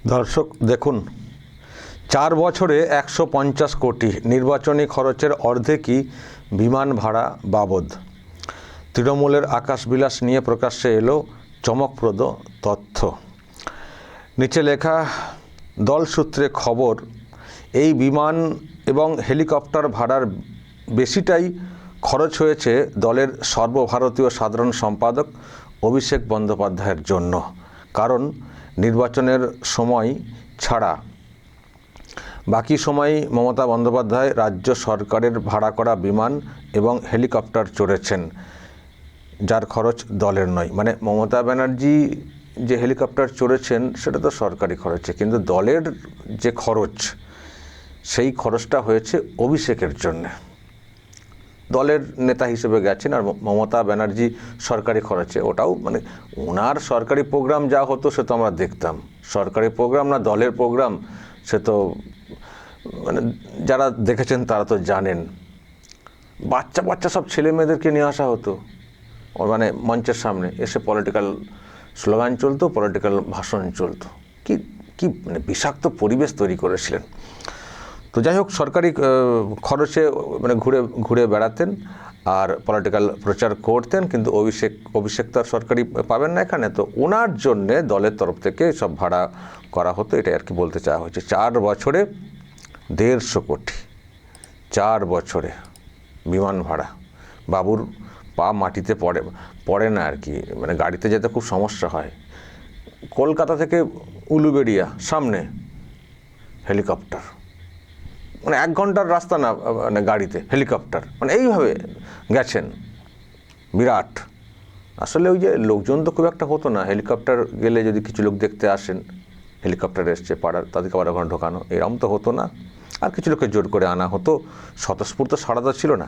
দর্শক দেখুন, 4 বছরে 150 কোটি, নির্বাচনী খরচের অর্ধেকই বিমান ভাড়া বাবদ। তৃণমূলের আকাশবিলাস নিয়ে প্রকাশ্যে এলো চমকপ্রদ তথ্য। নিচে লেখা, দল সূত্রে খবর, এই বিমান এবং হেলিকপ্টার ভাড়ার বেশিটাই খরচ হয়েছে দলের সর্বভারতীয় সাধারণ সম্পাদক অভিষেক বন্দ্যোপাধ্যায়ের জন্য। কারণ নির্বাচনের সময় ছাড়া বাকি সময় মমতা বন্দ্যোপাধ্যায় রাজ্য সরকারের ভাড়া করা বিমান এবং হেলিকপ্টার চড়েছেন, যার খরচ দলের নয়। মানে মমতা ব্যানার্জি যে হেলিকপ্টার চড়েছেন সেটা তো সরকারি খরচে, কিন্তু দলের যে খরচ সেই খরচটা হয়েছে অভিষেকের জন্য। দলের নেতা হিসেবে গেছেন, আর মমতা ব্যানার্জি সরকারি খরচে, ওটাও মানে ওনার সরকারি প্রোগ্রাম যা হতো সে তো আমরা দেখতাম। সরকারি প্রোগ্রাম না দলের প্রোগ্রাম সে তো মানে যারা দেখেছেন তারা তো জানেন। বাচ্চা বাচ্চা সব ছেলে মেয়েদেরকে নিয়ে আসা হতো, মানে মঞ্চের সামনে এসে পলিটিক্যাল স্লোগান চলতো, পলিটিক্যাল ভাষণ চলতো। কি কি মানে বিষাক্ত পরিবেশ তৈরি করেছিলেন। তো যাই হোক, সরকারি খরচে মানে ঘুরে ঘুরে বেড়াতেন আর পলিটিক্যাল প্রচার করতেন, কিন্তু অভিষেক তো আর সরকারি পাবেন না এখানে। তো ওনার জন্যে দলের তরফ থেকে সব ভাড়া করা হতো, এটাই আর কি বলতে চাওয়া হয়েছে। 4 বছরে 150 কোটি, 4 বছরে বিমান ভাড়া। বাবুর পা মাটিতে পড়ে না আর কি, মানে গাড়িতে যেতে খুব সমস্যা হয়। কলকাতা থেকে উলুবেড়িয়া সামনে হেলিকপ্টার, মানে 1 ঘন্টার রাস্তা না মানে গাড়িতে হেলিকপ্টার, মানে এইভাবে গেছেন। বিরাট। আসলে ওই যে লোকজন তো খুব একটা হতো না, হেলিকপ্টার গেলে যদি কিছু লোক দেখতে আসেন, হেলিকপ্টার এসছে পাড়ার, তাদেরকে আবার ওখানে ঢোকানো, এরকম তো হতো না। আর কিছু লোককে জোর করে আনা হতো, স্বতঃস্ফূর্ত সাড়া তো ছিল না।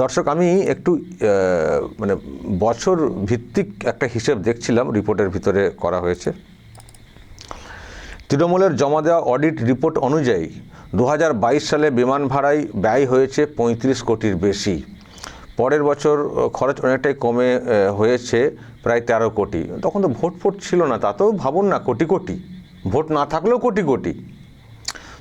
দর্শক, আমি একটু মানে বছর ভিত্তিক একটা হিসেব দেখছিলাম, রিপোর্টের ভিতরে করা হয়েছে। তৃণমূলের জমা দেওয়া অডিট রিপোর্ট অনুযায়ী 2022 সালে বিমান ভাড়ায় ব্যয় হয়েছে 35 কোটির বেশি। পরের বছর খরচ অনেকটাই কমে হয়েছে প্রায় 13 কোটি। তখন তো ভোট ছিল না, তাতেও ভাবুন না কোটি কোটি, ভোট না থাকলেও কোটি কোটি।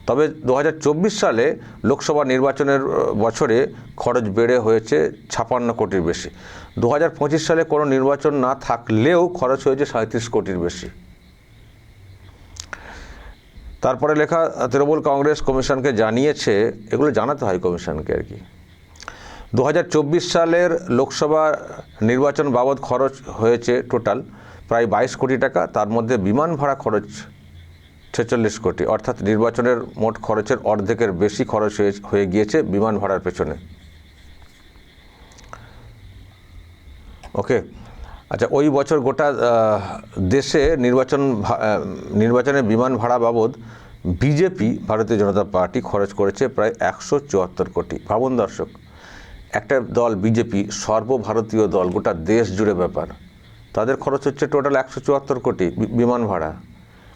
তবে 2024 সালে লোকসভা নির্বাচনের বছরে খরচ বেড়ে হয়েছে 56 কোটির বেশি। 2025 সালে কোনো নির্বাচন না থাকলেও খরচ হয়েছে 37 কোটির বেশি। তারপরে লেখা, তৃণমূল কংগ্রেস কমিশনকে জানিয়েছে, এগুলো জানাতে হয় কমিশনকে আর কি। 2024 সালের লোকসভা নির্বাচন বাবদ খরচ হয়েছে টোটাল প্রায় 22 কোটি টাকা। তার মধ্যে বিমান ভাড়া খরচ 46 কোটি, অর্থাৎ নির্বাচনের মোট খরচের অর্ধেকের বেশি খরচ হয়ে গিয়েছে বিমান ভাড়ার পেছনে। ওকে, আচ্ছা, ওই বছর গোটা দেশে নির্বাচনে বিমান ভাড়া বাবদ বিজেপি, ভারতীয় জনতা পার্টি, খরচ করেছে প্রায় 174 কোটি। ভাবুন দর্শক, একটা দল বিজেপি, সর্বভারতীয় দল, গোটা দেশ জুড়ে ব্যাপার, তাদের খরচ হচ্ছে টোটাল 174 কোটি বিমান ভাড়া।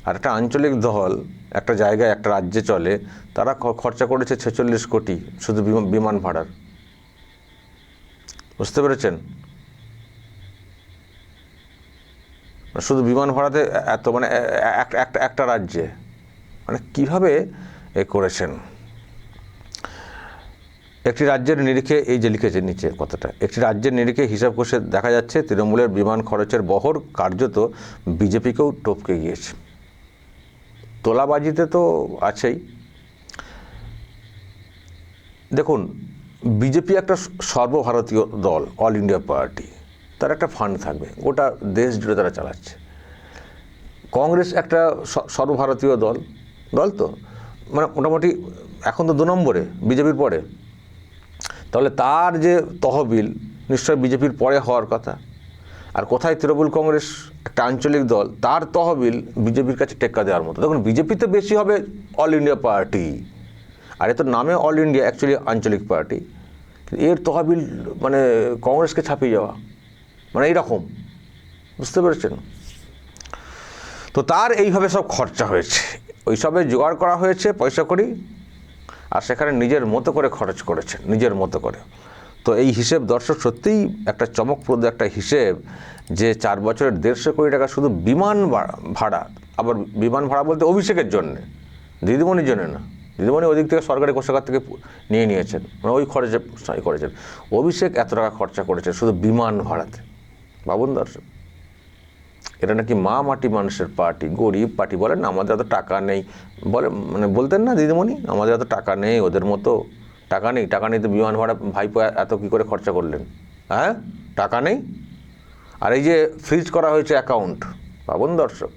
আর একটা আঞ্চলিক দল, একটা জায়গায় একটা রাজ্যে চলে, তারা খরচা করেছে 46 কোটি শুধু বিমান ভাড়ার। বুঝতে পেরেছেন? শুধু বিমান ভাড়াতে এত, মানে একটা রাজ্যে, মানে কীভাবে করেছেন। একটি রাজ্যের নিরিখে, এই যে লিখেছে নিচে কথাটা, একটি রাজ্যের নিরিখে হিসাব কষে দেখা যাচ্ছে তৃণমূলের বিমান খরচের বহর কার্যত বিজেপিকেও টপকে গিয়েছে। তোলাবাজিতে তো আছেই। দেখুন, বিজেপি একটা সর্বভারতীয় দল, অল ইন্ডিয়া পার্টি, তার একটা ফান্ড থাকবে, গোটা দেশ জুড়ে তারা চালাচ্ছে। কংগ্রেস একটা সর্বভারতীয় দল তো, মানে মোটামুটি এখন তো 2 নম্বরে বিজেপির পরে। তাহলে তার যে তহবিল নিশ্চয়ই বিজেপির পরে হওয়ার কথা। আর কোথায় তৃণমূল কংগ্রেস, একটা আঞ্চলিক দল, তার তহবিল বিজেপির কাছে টেক্কা দেওয়ার মতো। দেখুন, বিজেপিতে বেশি হবে অল ইন্ডিয়া পার্টি, আর এ তো নামে অল ইন্ডিয়া, অ্যাকচুয়ালি আঞ্চলিক পার্টি। এর তহবিল মানে কংগ্রেসকে ছাপিয়ে যাওয়া, মানে এইরকম, বুঝতে পেরেছেন? তো তার এইভাবে সব খরচা হয়েছে, ওইসবে জোগাড় করা হয়েছে পয়সা করি, আর সেখানে নিজের মতো করে খরচ করেছেন, নিজের মতো করে। তো এই হিসেব দর্শক সত্যিই একটা চমকপ্রদ একটা হিসেব, যে 4 বছরের 150 কোটি টাকা শুধু বিমান ভাড়া, আবার বিমান ভাড়া বলতে অভিষেকের জন্যে, দিদিমণির জন্য না। দিদিমণি ওই দিক থেকে সরকারি কোষাগার থেকে নিয়েছেন, মানে ওই খরচে করেছেন। অভিষেক এত টাকা খরচা করেছে শুধু বিমান ভাড়াতে। ভাবুন দর্শক, এটা নাকি মা মাটি মানুষের পার্টি, গরিব পার্টি। বলেন না আমাদের এত টাকা নেই, বলে মানে বলতেন না দিদিমণি, আমাদের এত টাকা নেই, ওদের মতো টাকা নেই। টাকা নেই তো বিমান ভাড়া ভাইপো এত কী করে খরচা করলেন? হ্যাঁ, টাকা নেই। আর এই যে ফ্রিজ করা হয়েছে অ্যাকাউন্ট, ভাবুন দর্শক,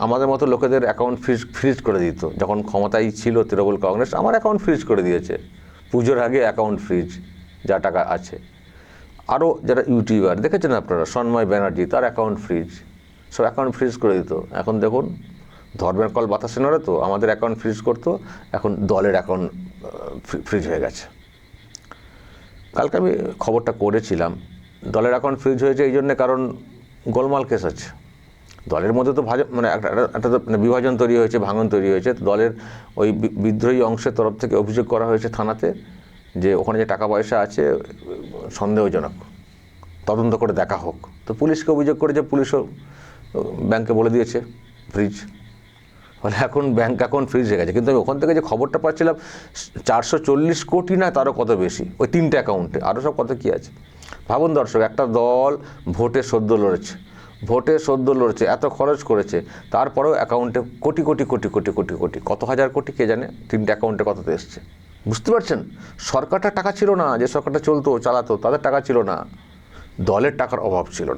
আমাদের মতো লোকেদের অ্যাকাউন্ট ফ্রিজ করে দিত যখন ক্ষমতায় ছিল তৃণমূল কংগ্রেস। আমার অ্যাকাউন্ট ফ্রিজ করে দিয়েছে, পুজোর আগে অ্যাকাউন্ট ফ্রিজ, যা টাকা আছে। আরও যারা ইউটিউবার দেখেছেন আপনারা, সন্ময় ব্যানার্জি, তার অ্যাকাউন্ট ফ্রিজ, সব অ্যাকাউন্ট ফ্রিজ করে দিত। এখন দেখুন, ধর্মের কল বাতাসে নড়ে তো, আমাদের অ্যাকাউন্ট ফ্রিজ করতো, এখন দলের অ্যাকাউন্ট ফ্রিজ হয়ে গেছে। কালকে আমি খবরটা করেছিলাম, দলের অ্যাকাউন্ট ফ্রিজ হয়েছে এই জন্যে কারণ গোলমাল কেস আছে দলের মধ্যে। তো মানে একটা বিভাজন তৈরি হয়েছে, ভাঙন তৈরি হয়েছে। দলের ওই বিদ্রোহী অংশের তরফ থেকে অভিযোগ করা হয়েছে থানাতে যে ওখানে যে টাকা পয়সা আছে সন্দেহজনক, তদন্ত করে দেখা হোক। তো পুলিশকে অভিযোগ করেছে, পুলিশও ব্যাংকে বলে দিয়েছে ফ্রিজ। ফলে এখন ব্যাংক অ্যাকাউন্ট ফ্রিজ হয়ে গেছে। কিন্তু আমি ওখান থেকে যে খবরটা পাচ্ছিলাম 440 কোটি না তারও কত বেশি, ওই 3টে অ্যাকাউন্টে, আরও সব কত কী আছে। ভাবুন দর্শক, একটা দল ভোটে সদ্য লড়েছে, এত খরচ করেছে, তারপরেও অ্যাকাউন্টে কোটি কোটি কোটি কোটি কোটি কোটি কত হাজার কোটি কে জানে, 3টে অ্যাকাউন্টে কততে এসছে। বুঝতে পারছেন? সরকারটার টাকা ছিল না, যে সরকারটা চালাতো তাদের টাকা ছিল না, দলের টাকার অভাব ছিল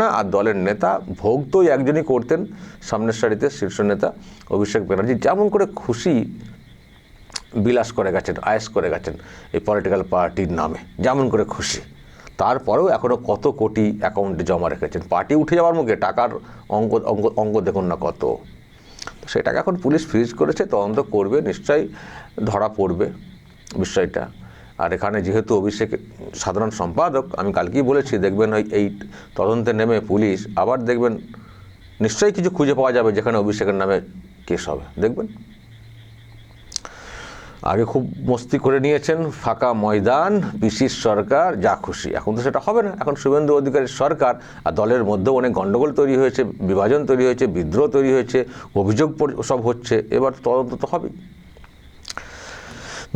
না, আর দলের নেতা ভোগ তো একজনই করতেন, সামনের সারিতে শীর্ষ নেতা অভিষেক ব্যানার্জি যেমন করে খুশি বিলাস করে গেছেন, আয়েস করে গেছেন এই পলিটিক্যাল পার্টির নামে, যেমন করে খুশি। তারপরেও এখনও কত কোটি অ্যাকাউন্টে জমা রেখেছেন। পার্টি উঠে যাওয়ার মুখে টাকার অঙ্ক দেখুন না কত। তো সেটাকে এখন পুলিশ ফ্রিজ করেছে, তদন্ত করবে, নিশ্চয়ই ধরা পড়বে বিষয়টা। আর এখানে যেহেতু অভিষেক সাধারণ সম্পাদক, আমি কালকেই বলেছি, দেখবেন এই তদন্তে নেমে পুলিশ আবার দেখবেন নিশ্চয়ই কিছু খুঁজে পাওয়া যাবে যেখানে অভিষেকের নামে কেস হবে, দেখবেন। আগে খুব মস্তি করে নিয়েছেন, ফাঁকা ময়দান, পিসির সরকার, যা খুশি। এখন তো সেটা হবে না, এখন শুভেন্দু অধিকারীর সরকার, আর দলের মধ্যেও অনেক গণ্ডগোল তৈরি হয়েছে, বিভাজন তৈরি হয়েছে, বিদ্রোহ তৈরি হয়েছে, অভিযোগ সব হচ্ছে, এবার তদন্ত তো হবেই।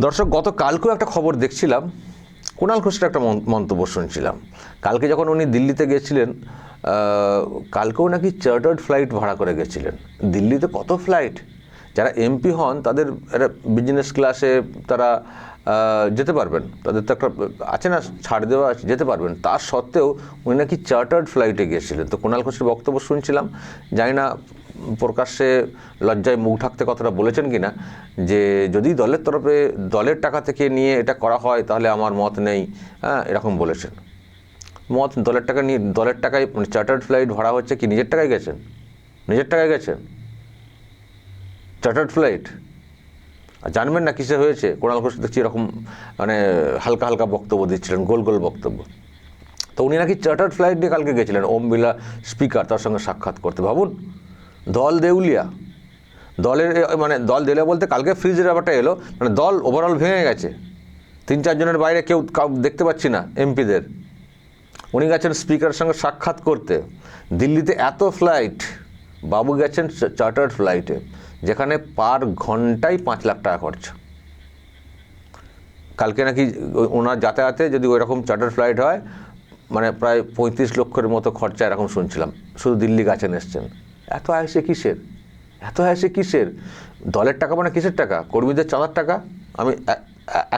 দর্শক, গতকালকেও একটা খবর দেখছিলাম, কুণাল ঘোষের একটা মন্তব্য শুনছিলাম। কালকে যখন উনি দিল্লিতে গেছিলেন, কালকেও নাকি চার্টার্ড ফ্লাইট ভাড়া করে গেছিলেন। দিল্লিতে কত ফ্লাইট, যারা এমপি হন তাদের একটা বিজনেস ক্লাসে তারা যেতে পারবেন, তাদের তো একটা আছে না, ছাড় দেওয়া আছে, যেতে পারবেন। তার সত্ত্বেও উনি নাকি চার্টার্ড ফ্লাইটে গিয়েছিলেন। তো কুণাল ঘোষের বক্তব্য শুনছিলাম, জানি না প্রকাশ্যে লজ্জায় মুখ ঢাকতে কথাটা বলেছেন কি না, যে যদি দলের তরফে দলের টাকা থেকে নিয়ে এটা করা হয় তাহলে আমার মত নেই, হ্যাঁ, এরকম বলেছেন। দলের টাকা নিয়ে, দলের টাকায় মানে চার্টার্ড ফ্লাইট ভাড়া হচ্ছে কি নিজের টাকায় গেছেন? Chartered flight. আর জানবেন না কিসে হয়েছে? কুণাল ঘোষ দেখছি এরকম মানে হালকা হালকা বক্তব্য দিচ্ছিলেন, গোল গোল বক্তব্য। তো উনি নাকি চার্টার্ড ফ্লাইট নিয়ে কালকে গেছিলেন, ওম বিড়লা স্পিকার তার সঙ্গে সাক্ষাৎ করতে। ভাবুন, দল দেউলিয়া, দলের মানে দল দেউলিয়া বলতে কালকে ফ্রিজের ব্যাপারটা এলো, মানে দল ওভারঅল ভেঙে গেছে। 3-4 জনের বাইরে কেউ দেখতে পাচ্ছি না এমপিদের। উনি গেছেন স্পিকারের সঙ্গে সাক্ষাৎ করতে। দিল্লিতে এত ফ্লাইট, বাবু গেছেন চার্টার্ড ফ্লাইটে, যেখানে পার ঘন্টায় 5 লাখ টাকা খরচ। কালকে নাকি ওনার যাতায়াতে যদি ওই রকম চার্টার ফ্লাইট হয়, মানে প্রায় 35 লক্ষের মতো খরচা, এরকম শুনছিলাম। শুধু দিল্লি গেছেন, এসছেন। এত আয়সে কিসের? দলের টাকা মানে কিসের টাকা? কর্মীদের চাঁদার টাকা। আমি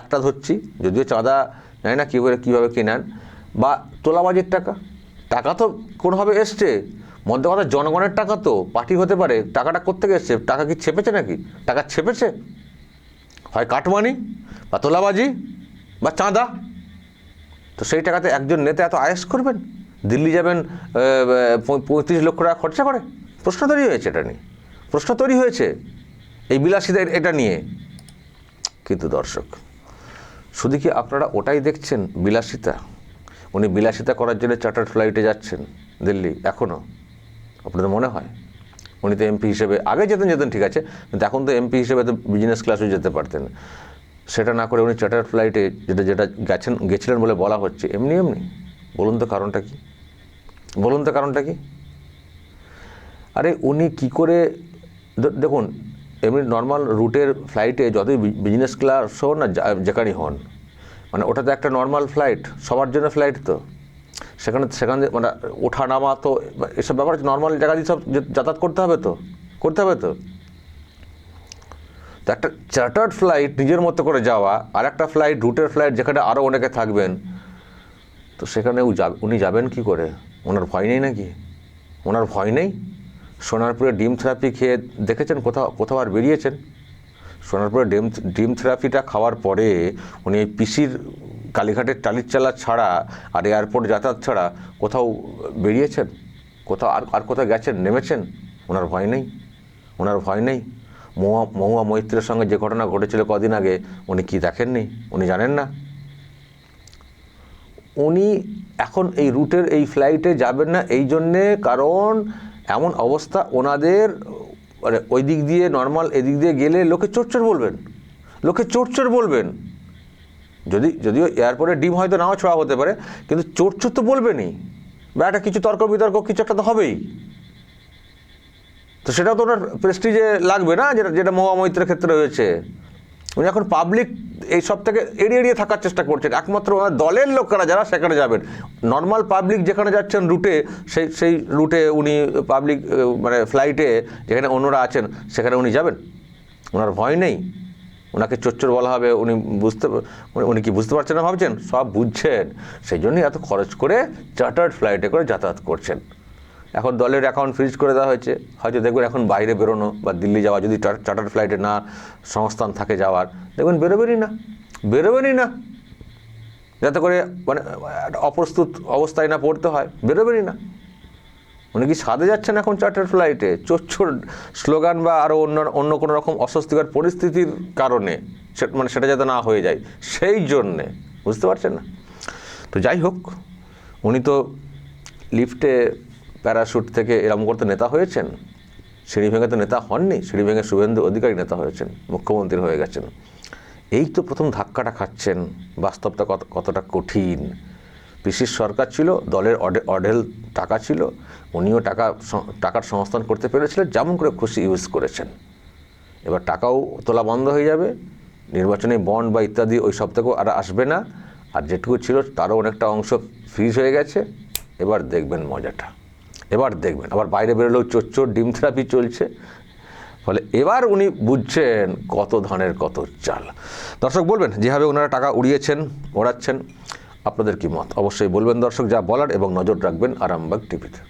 একটা ধরছি, যদিও চাঁদা জানি না কীভাবে কেনেন, বা তোলাবাজির টাকা তো কোনোভাবে এসছে। মধ্যে কথা, জনগণের টাকা তো, পার্টি হতে পারে, টাকাটা কোত্থেকে এসছে? টাকা কি ছেপেছে নাকি? টাকা ছেপেছে, হয় কাটমানি বা তোলাবাজি বা চাঁদা। তো সেই টাকাতে একজন নেতা এত আয়েস করবেন, দিল্লি যাবেন 35 লক্ষ টাকা খরচা করে? প্রশ্ন তৈরি হয়েছে এই বিলাসিতা এটা নিয়ে। কিন্তু দর্শক, শুধু কি আপনারা ওটাই দেখছেন, বিলাসিতা? উনি বিলাসিতা করার জন্য চার্টার্ড ফ্লাইটে যাচ্ছেন দিল্লি এখনও? আপনাদের মনে হয়? উনি তো এমপি হিসেবে আগে যেতেন ঠিক আছে, কিন্তু এখন তো এমপি হিসেবে তো বিজনেস ক্লাসেও যেতে পারতেন। সেটা না করে উনি চার্টার্ড ফ্লাইটে যেটা গেছিলেন বলে বলা হচ্ছে, এমনি। বলুন তো কারণটা কি? আরে উনি কি করে, দেখুন এমনি নর্মাল রুটের ফ্লাইটে যতই বিজনেস ক্লাস হন না যেখানেই হন, মানে ওটা তো একটা নর্মাল ফ্লাইট, সবার জন্য ফ্লাইট, তো সেখানে মানে ওঠা নামা তো এসব ব্যাপার নর্মাল জায়গা দিয়ে সব যাতায়াত করতে হবে তো। তো একটা চার্টার্ড ফ্লাইট নিজের মতো করে যাওয়া, আর একটা ফ্লাইট রুটের ফ্লাইট যেখানে আরও অনেকে থাকবেন, তো সেখানে উনি যাবেন কি করে? ওনার ভয় নেই নাকি? ওনার ভয় নেই? সোনারপুরে ডিম থেরাপি খেয়ে দেখেছেন কোথাও আর বেরিয়েছেন? সোনারপুরে ডিম থেরাপিটা খাওয়ার পরে উনি এই পিসির কালীঘাটের টালির চালা ছাড়া আর এয়ারপোর্ট যাতায়াত ছাড়া কোথাও বেরিয়েছেন? কোথাও আর কোথাও গেছেন, নেমেছেন? ওনার ভয় নেই? ওনার ভয় নেই? মহুয়া মৈত্রের সঙ্গে যে ঘটনা ঘটেছিল কদিন আগে, উনি কি দেখেননি? উনি জানেন না? উনি এখন এই রুটের এই ফ্লাইটে যাবেন না এই জন্যে কারণ এমন অবস্থা ওনাদের, মানে ওই দিক দিয়ে নর্মাল এদিক দিয়ে গেলে লোকে চোরচোর বলবেন। যদিও এয়ারপোর্টে ডিম হয়তো নাও ছোঁয়া হতে পারে, কিন্তু চোরচোর তো বলবেনই, বা একটা কিছু তর্ক বিতর্ক কিছু একটা তো হবেই। তো সেটাও তো ওনার প্রেস্টিজে লাগবে না, যেটা মহুয়া মৈত্রের ক্ষেত্রে হয়েছে। উনি এখন পাবলিক এই সব থেকে এড়িয়ে থাকার চেষ্টা করছেন। একমাত্র ওনার দলের লোকেরা যারা সেখানে যাবেন, নর্মাল পাবলিক যেখানে যাচ্ছেন রুটে, সেই রুটে উনি পাবলিক মানে ফ্লাইটে যেখানে অন্যরা আছেন সেখানে উনি যাবেন? ওনার ভয় নেই? ওনাকে চোর বলা হবে, উনি কি বুঝতে পারছেন না ভাবছেন? সব বুঝছেন, সেই জন্যই এত খরচ করে চার্টার্ড ফ্লাইটে করে যাতায়াত করছেন। এখন দলের অ্যাকাউন্ট ফ্রিজ করে দেওয়া হয়েছে, হয়তো দেখবেন এখন বাইরে বেরোনো বা দিল্লি যাওয়া, যদি চার্টার ফ্লাইটে না সংস্থান থাকে যাওয়ার, দেখবেন বেরোবেনই না, যাতে করে মানে অপ্রস্তুত অবস্থায় না পড়তে হয়, বেরোবেনই না। উনি কি সাধে যাচ্ছেন এখন চার্টার ফ্লাইটে? চোর স্লোগান বা আরও অন্য কোনো রকম অস্বস্তিকর পরিস্থিতির কারণে, মানে সেটা যাতে না হয়ে যায় সেই জন্যে, বুঝতে পারছেন না? তো যাই হোক, উনি তো লিফটে প্যারাশুট থেকে এরম করতে নেতা হয়েছেন, সিঁড়ি ভেঙে তো নেতা হননি। সিঁড়ি ভেঙে শুভেন্দু অধিকারী নেতা হয়েছেন, মুখ্যমন্ত্রী হয়ে গেছেন। এই তো প্রথম ধাক্কাটা খাচ্ছেন। বাস্তবটা কতটা কঠিন। পিসির সরকার ছিল, দলের অঢেল টাকা ছিল, উনিও টাকার সংস্থান করতে পেরেছিলেন, যেমন করে খুশি ইউজ করেছেন। এবার টাকাও তোলা বন্ধ হয়ে যাবে, নির্বাচনী বন্ড বা ইত্যাদি ওই সব থেকেও আর আসবে না, আর যেটুকু ছিল তারও অনেকটা অংশ ফ্রিজ হয়ে গেছে। এবার দেখবেন মজাটা, আবার বাইরে বেরোলেও চোর ডিম থেরাপি চলছে। ফলে এবার উনি বুঝছেন কত ধানের কত চাল। দর্শক বলবেন যেভাবে ওনারা টাকা ওড়াচ্ছেন, আপনাদের কি মত অবশ্যই বলবেন দর্শক, যা বলার, এবং নজর রাখবেন আরামবাগ টিভিতে।